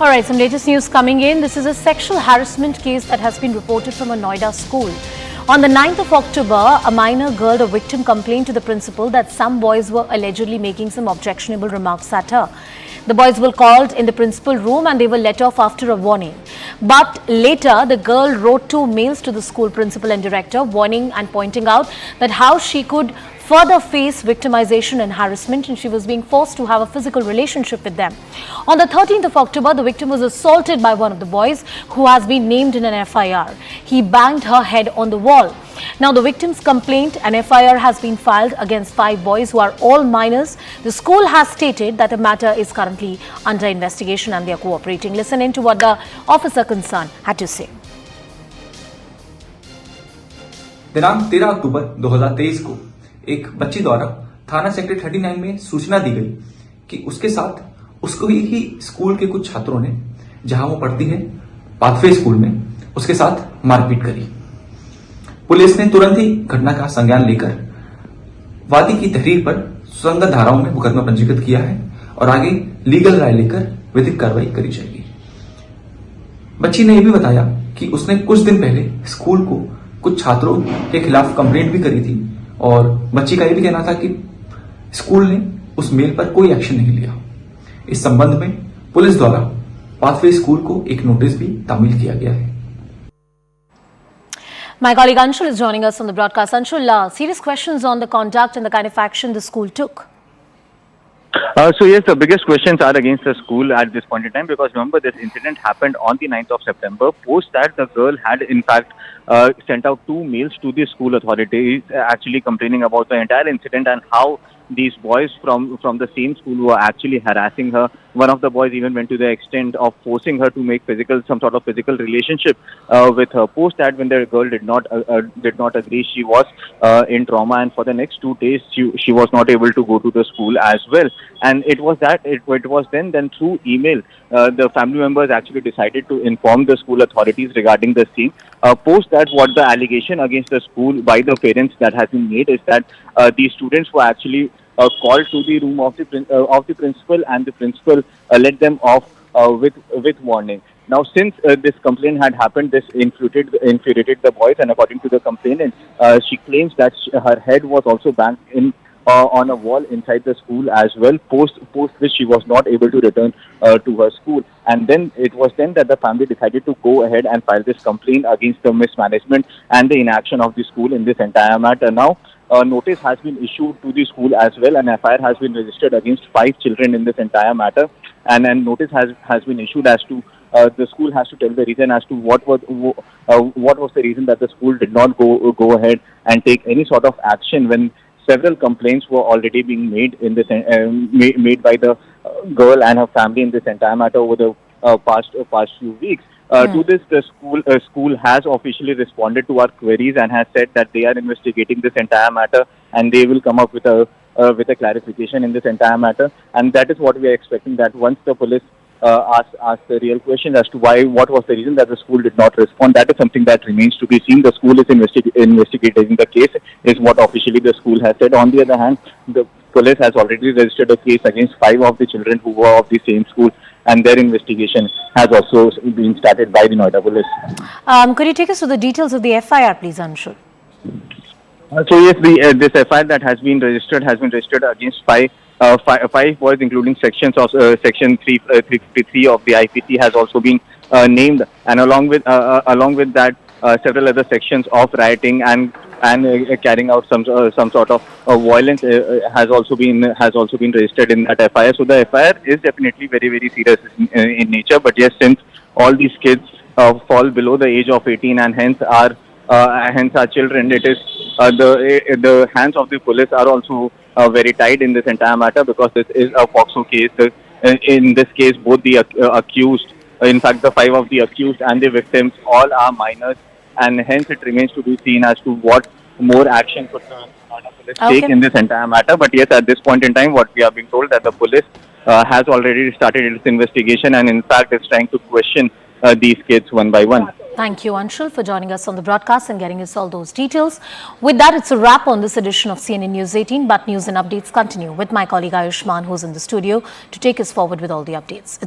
All right, some latest news coming in. This is a sexual harassment case that has been reported from a Noida school. On the 9th of October, a minor girl, the victim, complained to the principal that some boys were allegedly making some objectionable remarks at her. The boys were called in the principal room and they were let off after a warning. But later, the girl wrote 2 mails to the school principal and director, warning and pointing out that how she could further face victimization and harassment, and she was being forced to have a physical relationship with them. On the 13th of October, the victim was assaulted by one of the boys who has been named in an FIR. He banged her head on the wall. Now, the victim's complaint, an FIR has been filed against 5 boys who are all minors. The school has stated that the matter is currently under investigation and they are cooperating. Listen in to what the officer concerned had to say. दिनांक 13 अक्टूबर 2023 को एक बच्ची द्वारा थाना sector 39 में सूचना दी गई कि उसके साथ उसको ही स्कूल के कुछ छात्रों ने, जहां वो पढ़ती है पाथवे स्कूल में, उसके साथ मारपीट करी। पुलिस ने तुरंत ही घटना का संज्ञान लेकर वादी की तहरीर पर सुसंगत धाराओं में मुकदमा पंजीकृत किया है और आगे लीगल राय लेकर विधिक कार्रवाई करी जाएगी। बच्ची ने यह भी बताया कि उसने कुछ दिन पहले स्कूल को कुछ छात्रों के खिलाफ कंप्लेंट भी करी थी और बच्ची का यह भी कहना था कि स्कूल ने उस मेल पर कोई एक्शन नहीं लिया। इस संबंध में पुलिस द्वारा पाथवे स्कूल को एक नोटिस भी तामील किया गया है। My colleague Anshul is joining us on the broadcast. Anshul, serious questions on the conduct and the kind of action the school took. So yes, the biggest questions are against the school at this point in time, because remember, this incident happened on the 9th of September. Post that, the girl had in fact sent out 2 mails to the school authorities actually complaining about the entire incident and how these boys from the same school were actually harassing her. One of the boys even went to the extent of forcing her to make some sort of physical relationship with her. Post that, when the girl did not agree, she was in trauma, and for the next 2 days she was not able to go to the school as well. And it was then through email the family members actually decided to inform the school authorities regarding the same. Post that, what the allegation against the school by the parents that has been made is that these students were actually called to the room of the principal, and the principal let them off with warning. Now, since this complaint had happened, this infuriated the boys, and according to the complainant, she claims that her head was also banged in on a wall inside the school as well. Post which she was not able to return to her school, and then it was then that the family decided to go ahead and file this complaint against the mismanagement and the inaction of the school in this entire matter. Now, a notice has been issued to the school as well, and FIR has been registered against 5 children in this entire matter, and notice has been issued as to the school has to tell the reason as to what was the reason that the school did not go ahead and take any sort of action when several complaints were already being made in this made by the girl and her family in this entire matter over the past few weeks. To this, the school has officially responded to our queries and has said that they are investigating this entire matter and they will come up with a clarification in this entire matter. And that is what we are expecting, that once the police ask the real question as to what was the reason that the school did not respond, that is something that remains to be seen. The school is investigating the case, is what officially the school has said. On the other hand, the police has already registered a case against 5 of the children who were of the same school, and their investigation has also been started by the Noida police. Could you take us through the details of the FIR, please, Anshul? So yes, this FIR that has been registered against 5 boys, including section 353 of the IPC has also been named, and along with that, several other sections of rioting and carrying out some sort of violence has also been registered in that FIR. So the FIR is definitely very, very serious in nature. But yes, since all these kids fall below the age of 18 and hence are children, it is the hands of the police are also very tight in this entire matter, because this is a FOXO case. In this case, both the accused, in fact the 5 of the accused and the victims, all are minors, and hence it remains to be seen as to what more action could the police take in this entire matter. But yes, at this point in time, what we are being told that the police has already started its investigation, and in fact is trying to question these kids one by one. Thank you, Anshul, for joining us on the broadcast and getting us all those details. With that, it's a wrap on this edition of CNN News 18, but news and updates continue with my colleague Ayushman, who's in the studio to take us forward with all the updates.